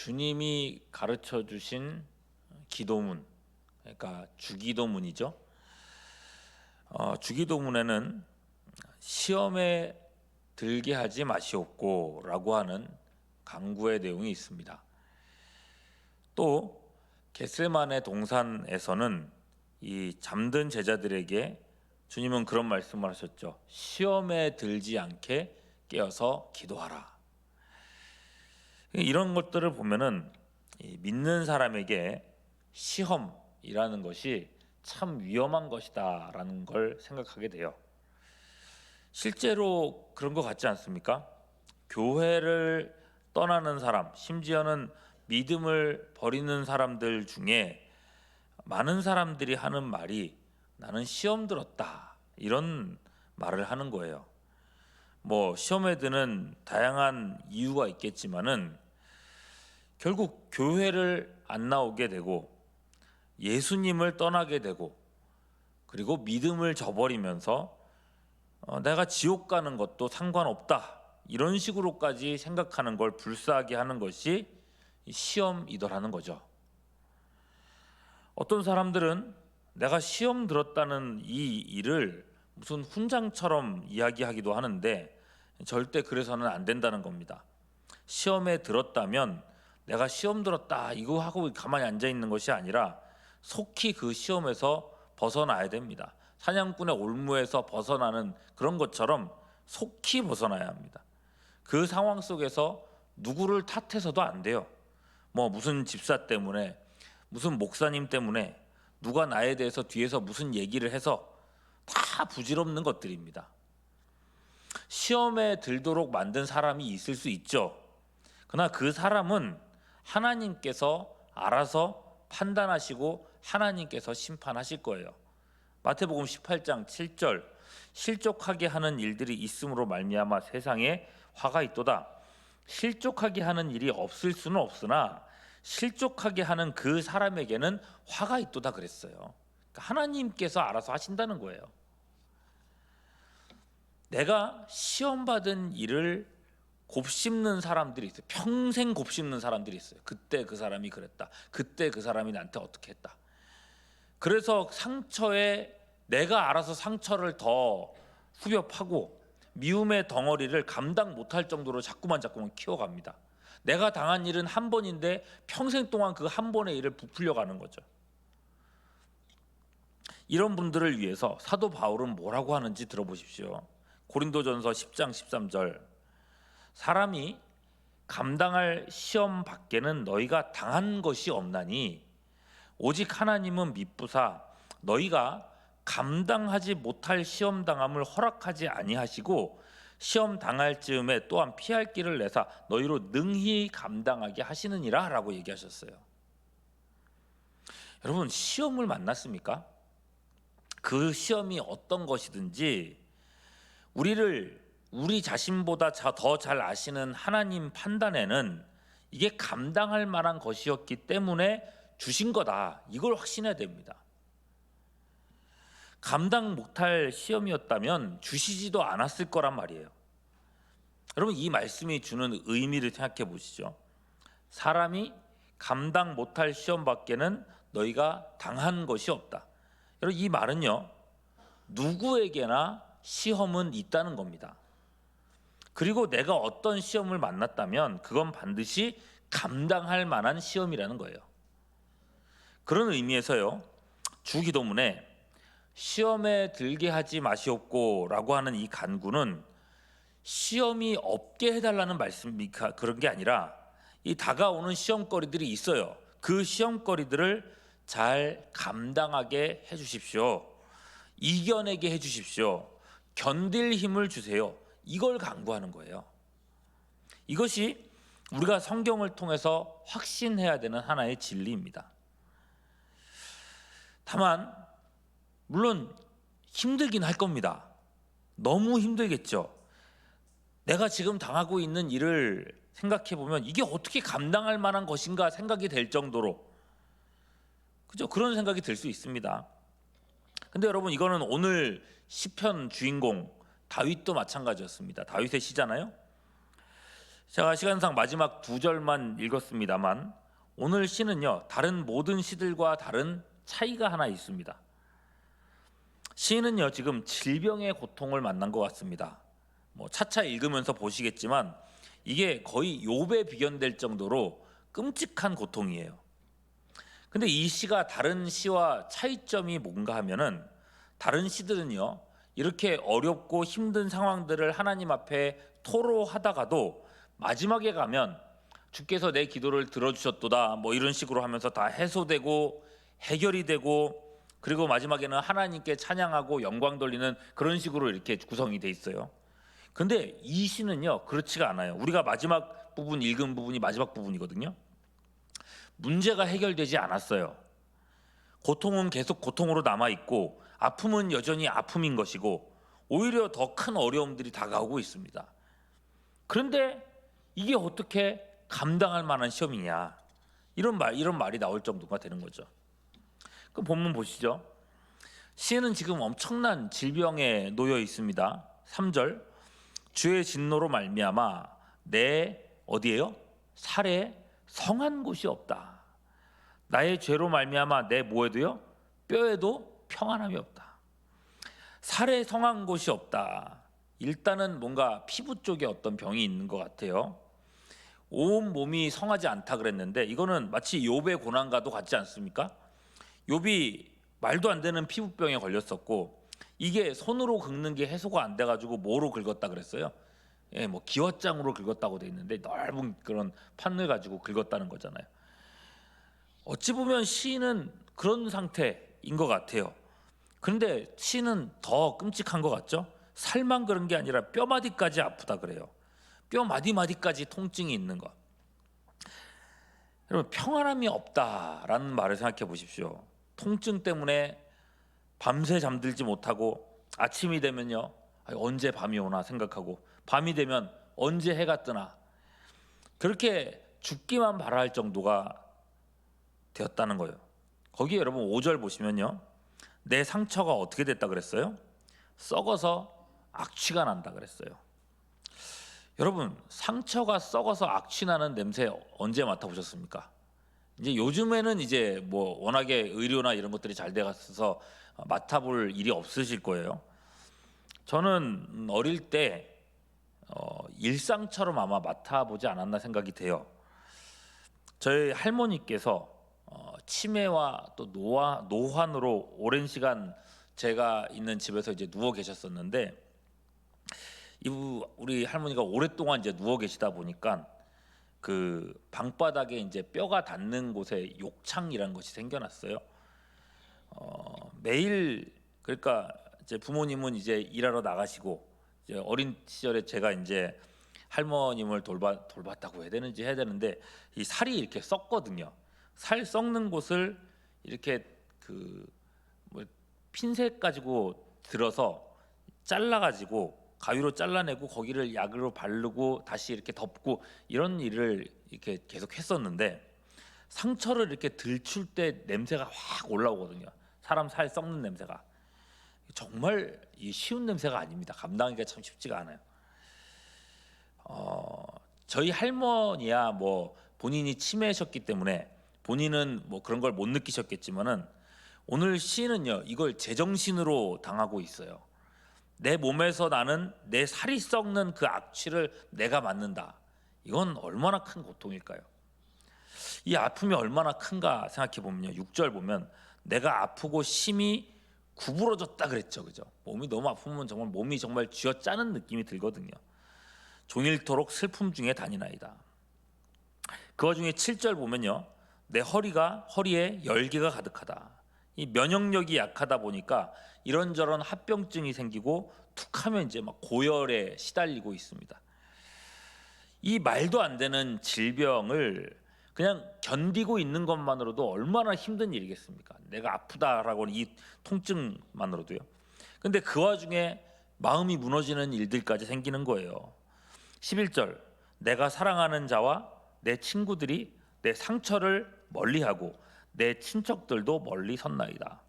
주님이 가르쳐 주신 기도문, 그러니까 주기도문이죠. 주기도문에는 시험에 들게 하지 마시옵고라고 하는 간구의 내용이 있습니다. 또 겟세마네 동산에서는 이 잠든 제자들에게 주님은 그런 말씀을 하셨죠. 시험에 들지 않게 깨어서 기도하라. 이런 것들을 보면은 믿는 사람에게 시험이라는 것이 참 위험한 것이다라는 걸 생각하게 돼요. 실제로 그런 것 같지 않습니까? 교회를 떠나는 사람, 심지어는 믿음을 버리는 사람들 중에 많은 사람들이 하는 말이 나는 시험 들었다 이런 말을 하는 거예요. 뭐 시험에 드는 다양한 이유가 있겠지만은 결국 교회를 안 나오게 되고 예수님을 떠나게 되고 그리고 믿음을 저버리면서 내가 지옥 가는 것도 상관없다 이런 식으로까지 생각하는 걸 불사하게 하는 것이 시험이더라는 거죠. 어떤 사람들은 내가 시험 들었다는 이 일을 무슨 훈장처럼 이야기하기도 하는데 절대 그래서는 안 된다는 겁니다. 시험에 들었다면 내가 시험 들었다 이거 하고 가만히 앉아 있는 것이 아니라 속히 그 시험에서 벗어나야 됩니다. 사냥꾼의 올무에서 벗어나는 그런 것처럼 속히 벗어나야 합니다. 그 상황 속에서 누구를 탓해서도 안 돼요. 뭐 무슨 집사 때문에 무슨 목사님 때문에 누가 나에 대해서 뒤에서 무슨 얘기를 해서 다 부질없는 것들입니다. 시험에 들도록 만든 사람이 있을 수 있죠. 그러나 그 사람은 하나님께서 알아서 판단하시고 하나님께서 심판하실 거예요. 마태복음 18장 7절 실족하게 하는 일들이 있음으로 말미암아 세상에 화가 있도다. 실족하게 하는 일이 없을 수는 없으나 실족하게 하는 그 사람에게는 화가 있도다 그랬어요. 그러니까 하나님께서 알아서 하신다는 거예요. 내가 시험 받은 일을 곱씹는 사람들이 있어요. 평생 곱씹는 사람들이 있어요. 그때 그 사람이 그랬다. 그때 그 사람이 나한테 어떻게 했다. 그래서 상처에 내가 알아서 상처를 더 후벼 파고 미움의 덩어리를 감당 못할 정도로 자꾸만 키워갑니다. 내가 당한 일은 한 번인데 평생 동안 그 한 번의 일을 부풀려 가는 거죠. 이런 분들을 위해서 사도 바울은 뭐라고 하는지 들어보십시오. 고린도전서 10장 13절 사람이 감당할 시험 밖에는 너희가 당한 것이 없나니 오직 하나님은 미쁘사 너희가 감당하지 못할 시험 당함을 허락하지 아니하시고 시험 당할 즈음에 또한 피할 길을 내사 너희로 능히 감당하게 하시느니라 라고 얘기하셨어요. 여러분 시험을 만났습니까? 그 시험이 어떤 것이든지 우리 자신보다 더 잘 아시는 하나님 판단에는 이게 감당할 만한 것이었기 때문에 주신 거다. 이걸 확신해야 됩니다. 감당 못할 시험이었다면 주시지도 않았을 거란 말이에요. 여러분 이 말씀이 주는 의미를 생각해 보시죠. 사람이 감당 못할 시험 밖에는 너희가 당한 것이 없다. 여러분 이 말은요. 누구에게나 시험은 있다는 겁니다. 그리고 내가 어떤 시험을 만났다면 그건 반드시 감당할 만한 시험이라는 거예요. 그런 의미에서요. 주기도문에 시험에 들게 하지 마시옵고라고 하는 이 간구는 시험이 없게 해달라는 말씀이 그런 게 아니라 이 다가오는 시험거리들이 있어요. 그 시험거리들을 잘 감당하게 해주십시오. 이겨내게 해주십시오. 견딜 힘을 주세요. 이걸 간구하는 거예요. 이것이 우리가 성경을 통해서 확신해야 되는 하나의 진리입니다. 다만 물론 힘들긴 할 겁니다. 너무 힘들겠죠. 내가 지금 당하고 있는 일을 생각해 보면 이게 어떻게 감당할 만한 것인가 생각이 될 정도로 그죠? 그런 생각이 들 수 있습니다. 근데 여러분 이거는 오늘 시편 주인공 다윗도 마찬가지였습니다. 다윗의 시잖아요. 제가 시간상 마지막 두 절만 읽었습니다만 오늘 시는요, 다른 모든 시들과 다른 차이가 하나 있습니다. 시인은요, 지금 질병의 고통을 만난 것 같습니다. 차차 읽으면서 보시겠지만 이게 거의 욥에 비견될 정도로 끔찍한 고통이에요. 근데 이 시가 다른 시와 차이점이 뭔가 하면은, 다른 시들은요, 이렇게 어렵고 힘든 상황들을 하나님 앞에 토로하다가도 마지막에 가면 주께서 내 기도를 들어주셨도다 이런 식으로 하면서 다 해소되고 해결이 되고, 그리고 마지막에는 하나님께 찬양하고 영광 돌리는 그런 식으로 이렇게 구성이 돼 있어요. 근데 이 시는요, 그렇지가 않아요. 우리가 마지막 부분 읽은 부분이 마지막 부분이거든요. 문제가 해결되지 않았어요. 고통은 계속 고통으로 남아 있고 아픔은 여전히 아픔인 것이고 오히려 더 큰 어려움들이 다가오고 있습니다. 그런데 이게 어떻게 감당할 만한 시험이냐, 이런 말이 나올 정도가 되는 거죠. 그 본문 보시죠. 시인은 지금 엄청난 질병에 놓여 있습니다. 3절, 주의 진노로 말미암아 내 어디에요? 살에 성한 곳이 없다. 나의 죄로 말미암아 내 뭐에도요? 뼈에도 평안함이 없다. 살에 성한 곳이 없다. 일단은 뭔가 피부 쪽에 어떤 병이 있는 것 같아요. 온 몸이 성하지 않다 그랬는데 이거는 마치 욥의 고난과도 같지 않습니까? 욥이 말도 안 되는 피부병에 걸렸었고, 이게 손으로 긁는 게 해소가 안 돼가지고 뭐로 긁었다 그랬어요? 기왓장으로 긁었다고 돼 있는데 넓은 그런 판을 가지고 긁었다는 거잖아요. 어찌 보면 시인은 그런 상태인 것 같아요. 그런데 시인은 더 끔찍한 것 같죠? 살만 그런 게 아니라 뼈마디까지 아프다 그래요. 뼈 마디마디까지 통증이 있는 것. 여러분, 평안함이 없다라는 말을 생각해 보십시오. 통증 때문에 밤새 잠들지 못하고 아침이 되면요, 언제 밤이 오나 생각하고, 밤이 되면 언제 해가 뜨나, 그렇게 죽기만 바랄 정도가 되었다는 거예요. 거기에 여러분 5절 보시면요, 내 상처가 어떻게 됐다 그랬어요? 썩어서 악취가 난다 그랬어요. 여러분, 상처가 썩어서 악취 나는 냄새 언제 맡아보셨습니까? 이제 요즘에는 이제 워낙에 의료나 이런 것들이 잘 돼가서 맡아볼 일이 없으실 거예요. 저는 어릴 때 일상처럼 아마 맡아보지 않았나 생각이 돼요. 저희 할머니께서 치매와 또 노환으로 오랜 시간 제가 있는 집에서 이제 누워 계셨었는데, 우리 할머니가 오랫동안 이제 누워 계시다 보니까 그 방바닥에 이제 뼈가 닿는 곳에 욕창이라는 것이 생겨났어요. 매일, 그러니까 이제 부모님은 이제 일하러 나가시고, 이제 어린 시절에 제가 이제 할머님을 돌봤다고 해야 되는데 이 살이 이렇게 썩거든요. 살 썩는 곳을 이렇게 핀셋 가지고 들어서 잘라가지고 가위로 잘라내고 거기를 약으로 바르고 다시 이렇게 덮고, 이런 일을 이렇게 계속 했었는데, 상처를 이렇게 들출 때 냄새가 확 올라오거든요. 사람 살 썩는 냄새가 정말 쉬운 냄새가 아닙니다. 감당하기가 참 쉽지가 않아요. 저희 할머니야 본인이 치매셨기 때문에 본인은 그런 걸 못 느끼셨겠지만은, 오늘 시인은요, 이걸 제정신으로 당하고 있어요. 내 몸에서 나는 내 살이 썩는 그 악취를 내가 맡는다. 이건 얼마나 큰 고통일까요? 이 아픔이 얼마나 큰가 생각해 보면요, 6절 보면 내가 아프고 심히 구부러졌다 그랬죠, 그죠? 몸이 너무 아프면 정말 몸이 정말 쥐어짜는 느낌이 들거든요. 종일토록 슬픔 중에 다니나이다. 그 와중에 7절 보면요, 내 허리에 열기가 가득하다. 이 면역력이 약하다 보니까 이런저런 합병증이 생기고 툭하면 이제 막 고열에 시달리고 있습니다. 이 말도 안 되는 질병을 그냥 견디고 있는 것만으로도 얼마나 힘든 일이겠습니까? 내가 아프다라고 이 통증만으로도요. 근데 그 와중에 마음이 무너지는 일들까지 생기는 거예요. 11절, 내가 사랑하는 자와 내 친구들이 내 상처를 멀리하고 내 친척들도 멀리 섰나이다.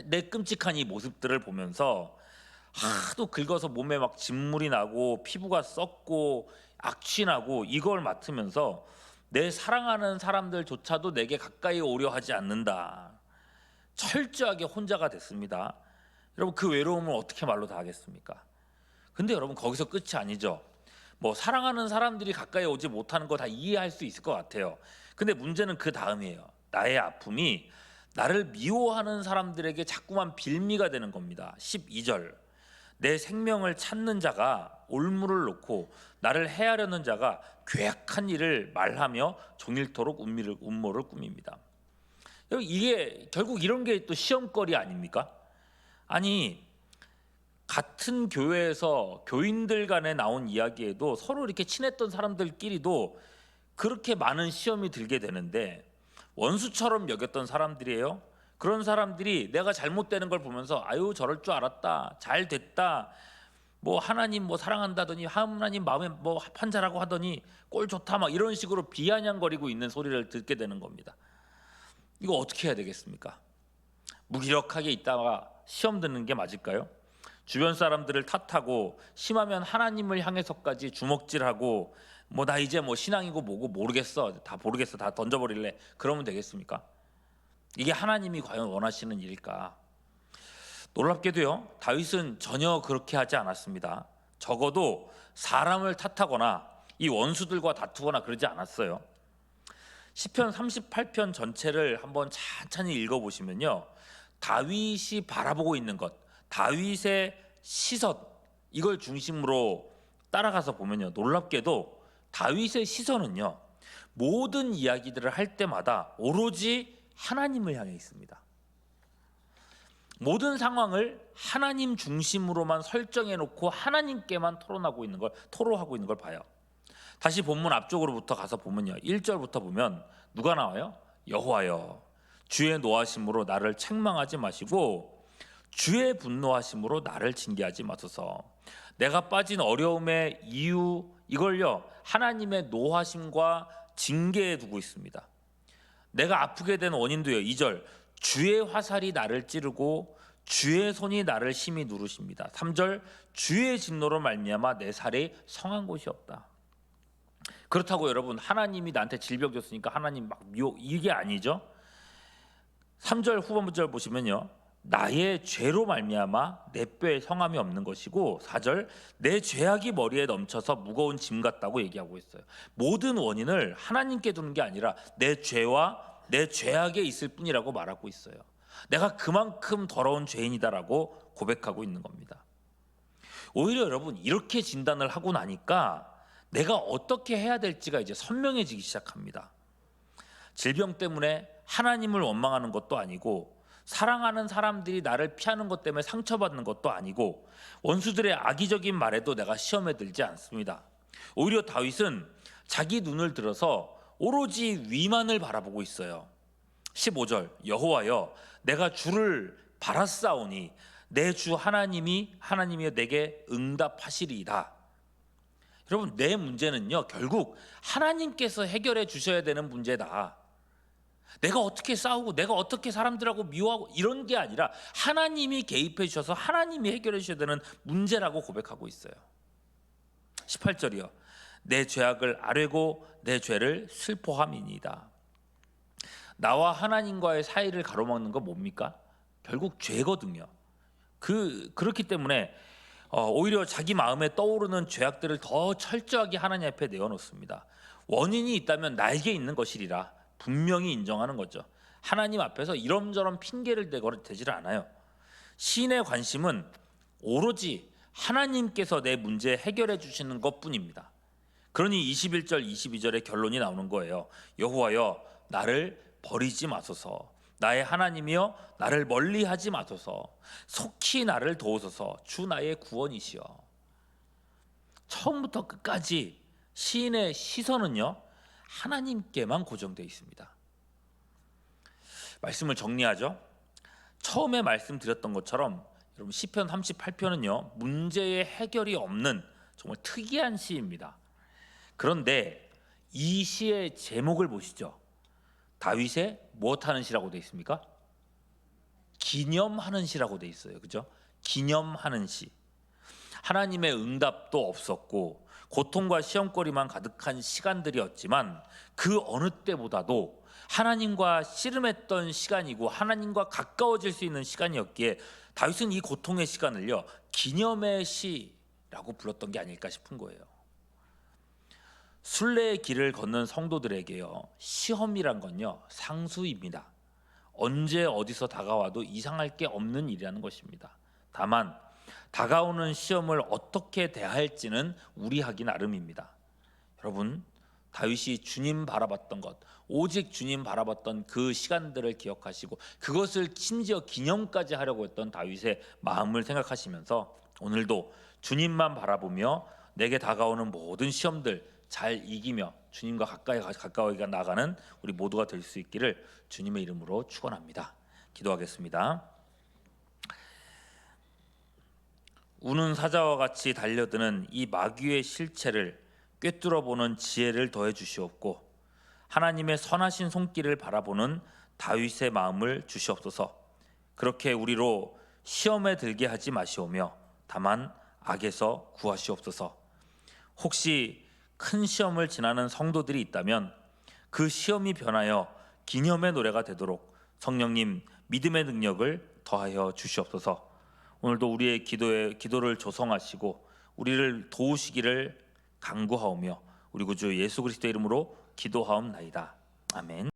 내 끔찍한 이 모습들을 보면서 하도 긁어서 몸에 막 진물이 나고 피부가 썩고 악취나고 이걸 맡으면서 내 사랑하는 사람들조차도 내게 가까이 오려 하지 않는다. 철저하게 혼자가 됐습니다. 여러분, 그 외로움을 어떻게 말로 다 하겠습니까? 근데 여러분, 거기서 끝이 아니죠. 뭐 사랑하는 사람들이 가까이 오지 못하는 거 다 이해할 수 있을 것 같아요. 근데 문제는 그 다음이에요. 나의 아픔이 나를 미워하는 사람들에게 자꾸만 빌미가 되는 겁니다. 12절, 내 생명을 찾는 자가 올무를 놓고 나를 해하려는 자가 괴악한 일을 말하며 종일토록 음모를 꾸밉니다. 이게 결국 이런 게 또 시험거리 아닙니까? 아니, 같은 교회에서 교인들 간에 나온 이야기에도 서로 이렇게 친했던 사람들끼리도 그렇게 많은 시험이 들게 되는데, 원수처럼 여겼던 사람들이에요. 그런 사람들이 내가 잘못되는 걸 보면서 아유, 저럴 줄 알았다, 잘 됐다, 뭐 하나님 뭐 사랑한다더니 하나님 마음에 뭐 합한자라고 하더니 꼴 좋다, 막 이런 식으로 비아냥거리고 있는 소리를 듣게 되는 겁니다. 이거 어떻게 해야 되겠습니까? 무기력하게 있다가 시험 듣는 게 맞을까요? 주변 사람들을 탓하고 심하면 하나님을 향해서까지 주먹질하고 뭐 나 이제 뭐 신앙이고 뭐고 모르겠어, 다 모르겠어, 다 던져버릴래, 그러면 되겠습니까? 이게 하나님이 과연 원하시는 일일까? 놀랍게도요, 다윗은 전혀 그렇게 하지 않았습니다. 적어도 사람을 탓하거나 이 원수들과 다투거나 그러지 않았어요. 시편 38편 전체를 한번 찬찬히 읽어보시면요, 다윗이 바라보고 있는 것, 다윗의 시선, 이걸 중심으로 따라가서 보면요, 놀랍게도 다윗의 시선은요, 모든 이야기들을 할 때마다 오로지 하나님을 향해 있습니다. 모든 상황을 하나님 중심으로만 설정해 놓고 하나님께만 토로하고 있는 걸 봐요. 다시 본문 앞쪽으로부터 가서 보면요, 1절부터 보면 누가 나와요? 여호와여, 주의 노하심으로 나를 책망하지 마시고 주의 분노하심으로 나를 징계하지 마소서. 내가 빠진 어려움의 이유, 이걸요, 하나님의 노하심과 징계에 두고 있습니다. 내가 아프게 된 원인도요, 2절, 주의 화살이 나를 찌르고 주의 손이 나를 심히 누르십니다. 3절, 주의 진노로 말미암아 내 살이 성한 곳이 없다. 그렇다고 여러분, 하나님이 나한테 질병 줬으니까 하나님 막 이게 아니죠. 3절 후반절 보시면요, 나의 죄로 말미암아 내 뼈에 성함이 없는 것이고, 4절, 내 죄악이 머리에 넘쳐서 무거운 짐 같다고 얘기하고 있어요. 모든 원인을 하나님께 두는 게 아니라 내 죄와 내 죄악에 있을 뿐이라고 말하고 있어요. 내가 그만큼 더러운 죄인이다라고 고백하고 있는 겁니다. 오히려 여러분, 이렇게 진단을 하고 나니까 내가 어떻게 해야 될지가 이제 선명해지기 시작합니다. 질병 때문에 하나님을 원망하는 것도 아니고, 사랑하는 사람들이 나를 피하는 것 때문에 상처받는 것도 아니고, 원수들의 악의적인 말에도 내가 시험에 들지 않습니다. 오히려 다윗은 자기 눈을 들어서 오로지 위만을 바라보고 있어요. 15절, 여호와여, 내가 주를 바라싸우니 내 주 하나님이여 내게 응답하시리이다. 여러분, 내 문제는요, 결국 하나님께서 해결해 주셔야 되는 문제다. 내가 어떻게 싸우고 내가 어떻게 사람들하고 미워하고 이런 게 아니라 하나님이 개입해 주셔서 하나님이 해결해 주셔야 되는 문제라고 고백하고 있어요. 18절이요, 내 죄악을 아뢰고 내 죄를 슬퍼함이니이다. 나와 하나님과의 사이를 가로막는 건 뭡니까? 결국 죄거든요. 그렇기 때문에 오히려 자기 마음에 떠오르는 죄악들을 더 철저하게 하나님 앞에 내어놓습니다. 원인이 있다면 나에게 있는 것이리라 분명히 인정하는 거죠. 하나님 앞에서 이런저런 핑계를 대지를 않아요. 시인의 관심은 오로지 하나님께서 내 문제 해결해 주시는 것뿐입니다. 그러니 21절 22절의 결론이 나오는 거예요. 여호와여, 나를 버리지 마소서. 나의 하나님이여, 나를 멀리하지 마소서. 속히 나를 도우소서. 주 나의 구원이시여. 처음부터 끝까지 시인의 시선은요, 하나님께만 고정되어 있습니다. 말씀을 정리하죠. 처음에 말씀드렸던 것처럼 여러분, 시편 38편은요, 문제의 해결이 없는 정말 특이한 시입니다. 그런데 이 시의 제목을 보시죠. 다윗의 무엇하는 시라고 되어 있습니까? 기념하는 시라고 되어 있어요. 그죠? 기념하는 시. 하나님의 응답도 없었고 고통과 시험거리만 가득한 시간들이었지만 그 어느 때보다도 하나님과 씨름했던 시간이고 하나님과 가까워질 수 있는 시간이었기에 다윗은 이 고통의 시간을요 기념의 시라고 불렀던 게 아닐까 싶은 거예요. 순례의 길을 걷는 성도들에게요 시험이란 건요 상수입니다. 언제 어디서 다가와도 이상할 게 없는 일이라는 것입니다. 다만 다가오는 시험을 어떻게 대할지는 우리 하기 나름입니다. 여러분, 다윗이 주님 바라봤던 것, 오직 주님 바라봤던 그 시간들을 기억하시고 그것을 심지어 기념까지 하려고 했던 다윗의 마음을 생각하시면서 오늘도 주님만 바라보며 내게 다가오는 모든 시험들 잘 이기며 주님과 가까이 나가는 우리 모두가 될 수 있기를 주님의 이름으로 축원합니다. 기도하겠습니다. 우는 사자와 같이 달려드는 이 마귀의 실체를 꿰뚫어 보는 지혜를 더해 주시옵고 하나님의 선하신 손길을 바라보는 다윗의 마음을 주시옵소서. 그렇게 우리로 시험에 들게 하지 마시오며 다만 악에서 구하시옵소서. 혹시 큰 시험을 지나는 성도들이 있다면 그 시험이 변하여 기념의 노래가 되도록 성령님 믿음의 능력을 더하여 주시옵소서. 오늘도 우리의 기도를 조성하시고 우리를 도우시기를 간구하오며 우리 구주 예수 그리스도의 이름으로 기도하옵나이다. 아멘.